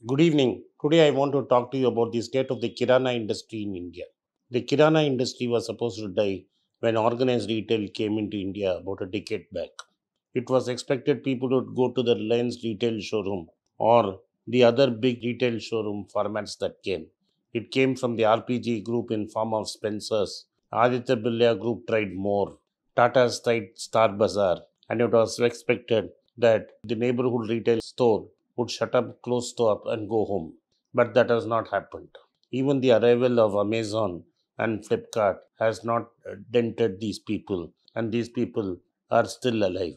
Good evening. Today I want to talk to you about the state of the Kirana industry in India. The Kirana industry was supposed to die when organized retail came into India about a decade back. It was expected people would go to the Reliance retail showroom or the other big retail showroom formats that came. It came from the RPG group in form of Spencer's. Aditya Birla group tried more. Tata's tried Star Bazaar, and it was expected that the neighborhood retail store would shut up, close shop, and go home. But that has not happened. Even the arrival of Amazon and Flipkart has not dented these people, and these people are still alive.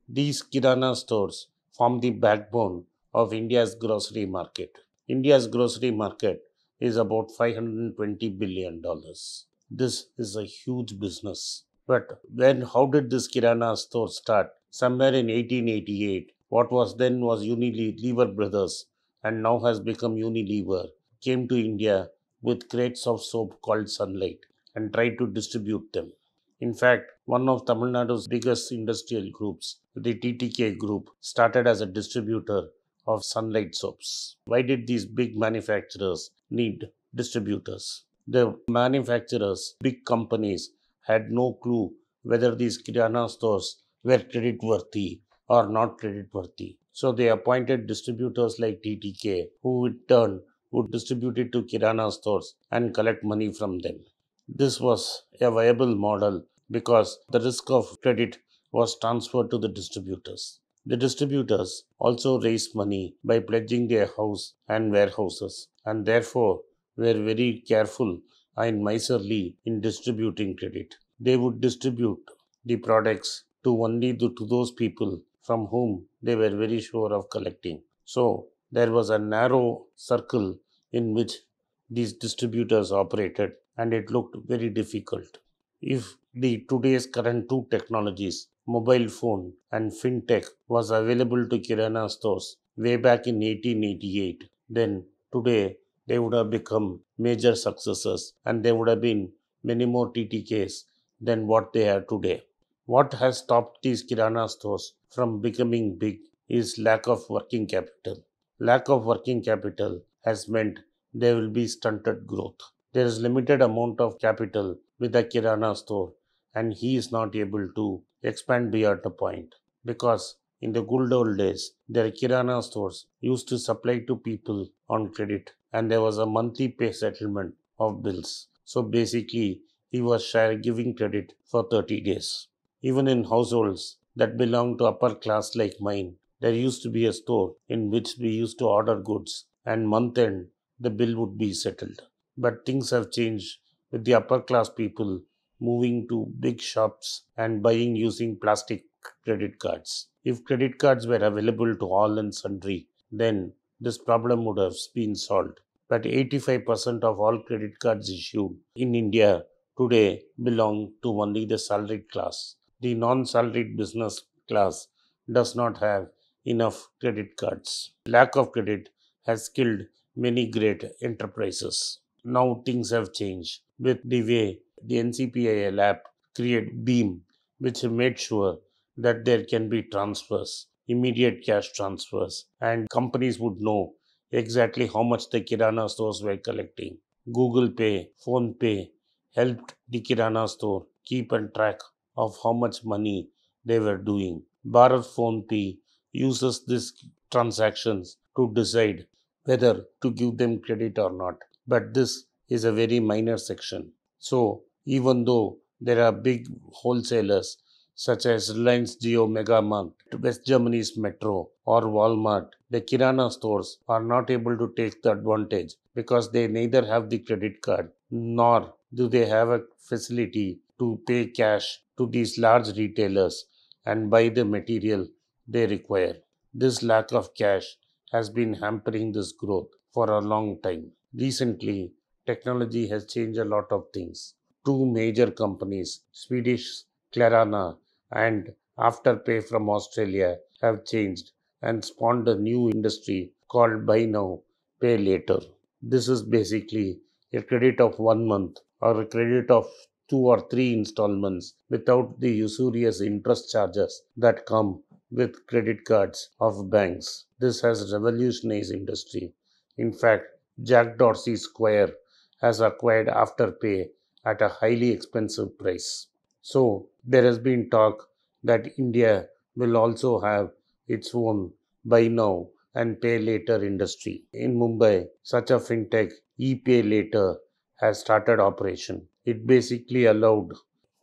These Kirana stores form the backbone of India's grocery market. India's grocery market is about $520 billion. This is a huge business. But how did this Kirana store start? Somewhere in 1888, what was then was Unilever Brothers and now has become Unilever, came to India with crates of soap called Sunlight and tried to distribute them. In fact, one of Tamil Nadu's biggest industrial groups, the TTK group, started as a distributor of Sunlight soaps. Why did these big manufacturers need distributors? The manufacturers, big companies, had no clue whether these Kirana stores were credit worthy or not credit worthy. So they appointed distributors like TTK, who in turn would distribute it to Kirana stores and collect money from them. This was a viable model because the risk of credit was transferred to the distributors. The distributors also raised money by pledging their house and warehouses and therefore were very careful and miserly in distributing credit. They would distribute the products to only to those people from whom they were very sure of collecting. So there was a narrow circle in which these distributors operated and it looked very difficult. If the today's current two technologies, mobile phone and fintech, was available to Kirana stores way back in 1888, then today they would have become major successes and there would have been many more TTKs than what they are today. What has stopped these Kirana stores from becoming big is lack of working capital. Lack of working capital has meant there will be stunted growth. There is limited amount of capital with a Kirana store and he is not able to expand beyond a point because in the good old days their Kirana stores used to supply to people on credit and there was a monthly pay settlement of bills. So basically he was giving credit for 30 days. Even in households that belong to upper class like mine, there used to be a store in which we used to order goods and month end the bill would be settled. But things have changed with the upper class people moving to big shops and buying using plastic credit cards. If credit cards were available to all and sundry, then this problem would have been solved. But 85% of all credit cards issued in India today belong to only the salaried class. The non salaried business class does not have enough credit cards. Lack of credit has killed many great enterprises. Now things have changed with the way the NCPIL app create Beam, which made sure that there can be transfers, immediate cash transfers, and companies would know exactly how much the Kirana stores were collecting. Google Pay, Phone Pay helped the Kirana store keep on track of how much money they were doing. Bharat Phone Pay uses these transactions to decide whether to give them credit or not. But this is a very minor section. So, even though there are big wholesalers such as Reliance Jio Megamart, West Germany's Metro, or Walmart, the Kirana stores are not able to take the advantage because they neither have the credit card nor do they have a facility to pay cash to these large retailers and buy the material they require. This lack of cash has been hampering this growth for a long time. Recently, technology has changed a lot of things. Two major companies, Swedish Klarana and Afterpay from Australia, have changed and spawned a new industry called Buy Now, Pay Later. This is basically a credit of 1 month or a credit of two or three installments without the usurious interest charges that come with credit cards of banks. This has revolutionized industry In fact, Jack Dorsey Square has acquired Afterpay at a highly expensive price. So there has been talk that India will also have its own buy now and pay later industry. In Mumbai, such a fintech ePay later has started operation. It basically allowed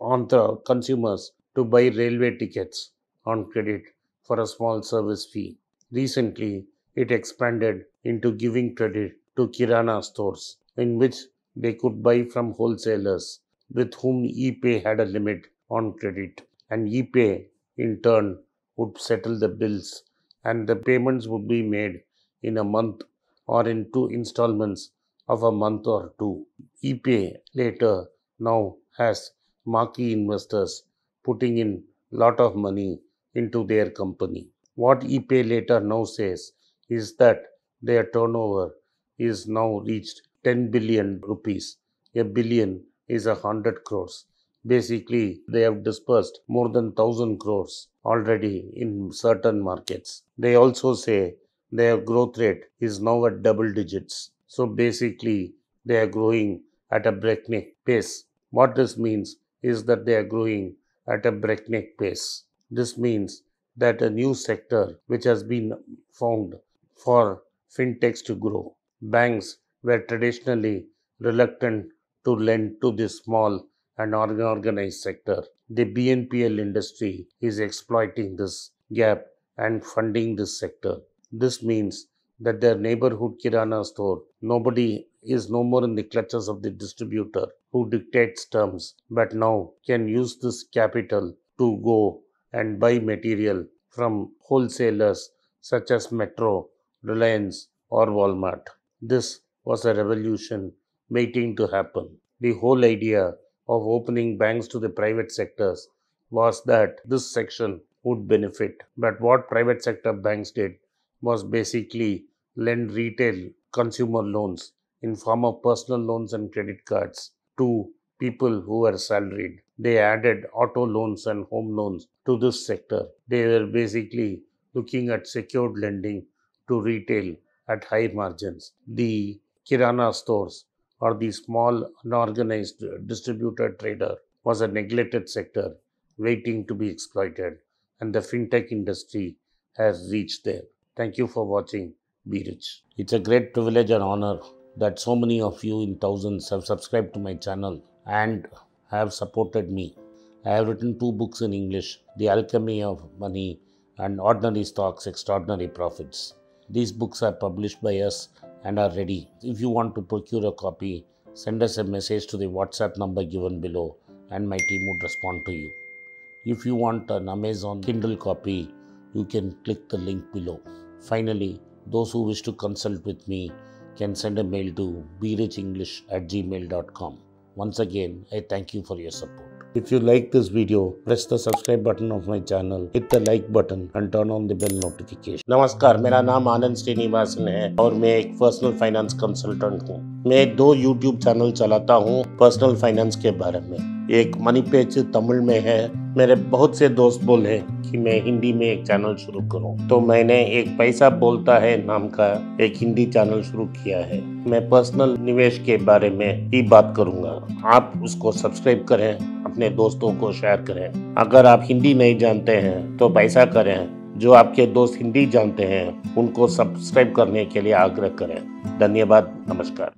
on the consumers to buy railway tickets on credit for a small service fee. Recently, it expanded into giving credit to Kirana stores, in which they could buy from wholesalers with whom ePay had a limit on credit, and ePay in turn would settle the bills, and the payments would be made in a month or in two installments of a month or two. ePay later now has marquee investors putting in lot of money into their company. What ePay later now says is that their turnover is now reached 10 billion rupees. A billion is 100 crores. Basically, they have dispersed more than 1000 crores already in certain markets. They also say their growth rate is now at double digits. So basically, they are growing at a breakneck pace. What this means is that they are growing at a breakneck pace. This means that a new sector which has been found for fintechs to grow. Banks were traditionally reluctant to lend to this small and unorganized sector. The BNPL industry is exploiting this gap and funding this sector. This means that their neighborhood kirana store, nobody is no more in the clutches of the distributor who dictates terms, but now can use this capital to go and buy material from wholesalers such as Metro, Reliance, or Walmart. This was a revolution waiting to happen. The whole idea of opening banks to the private sectors was that this section would benefit. But what private sector banks did was basically lend retail consumer loans in form of personal loans and credit cards to people who were salaried. They added auto loans and home loans to this sector. They were basically looking at secured lending to retail at high margins. The kirana stores or the small unorganized distributor trader was a neglected sector waiting to be exploited, and the fintech industry has reached there. Thank you for watching. Be rich. It's a great privilege and honor that so many of you in thousands have subscribed to my channel and have supported me. I have written 2 books in English, The Alchemy of Money and Ordinary Stocks, Extraordinary Profits. These books are published by us and are ready. If you want to procure a copy, send us a message to the WhatsApp number given below and my team would respond to you. If you want an Amazon Kindle copy, you can click the link below. Finally, those who wish to consult with me can send a mail to berichenglish@gmail.com. Once again, I thank you for your support. If you like this video, press the subscribe button of my channel, hit the like button and turn on the bell notification. नमस्कार, मेरा नाम आनंद श्रीनिवासन है और मैं एक personal finance consultant हूँ। मैं 2 YouTube channel चलाता हूँ पर्सनल फाइनेंस के बारे में। एक मनी पेज तमिल में है। मेरे बहुत से दोस्त बोले कि मैं हिंदी में एक चैनल शुरू करूं, तो मैंने एक पैसा बोलता है नाम का एक हिंदी चैनल शुरू किया है। मैं पर्सनल निवेश के बारे में ही बात करूंगा। आप उसको सब्सक्राइब करें, अपने दोस्तों को शेयर करें। अगर आप हिंदी नहीं जानते हैं तो पैसा करें। जो आपके दोस्त हिंदी जानते हैं उनको सब्सक्राइब करने के लिए आग्रह करें। धन्यवाद। नमस्कार।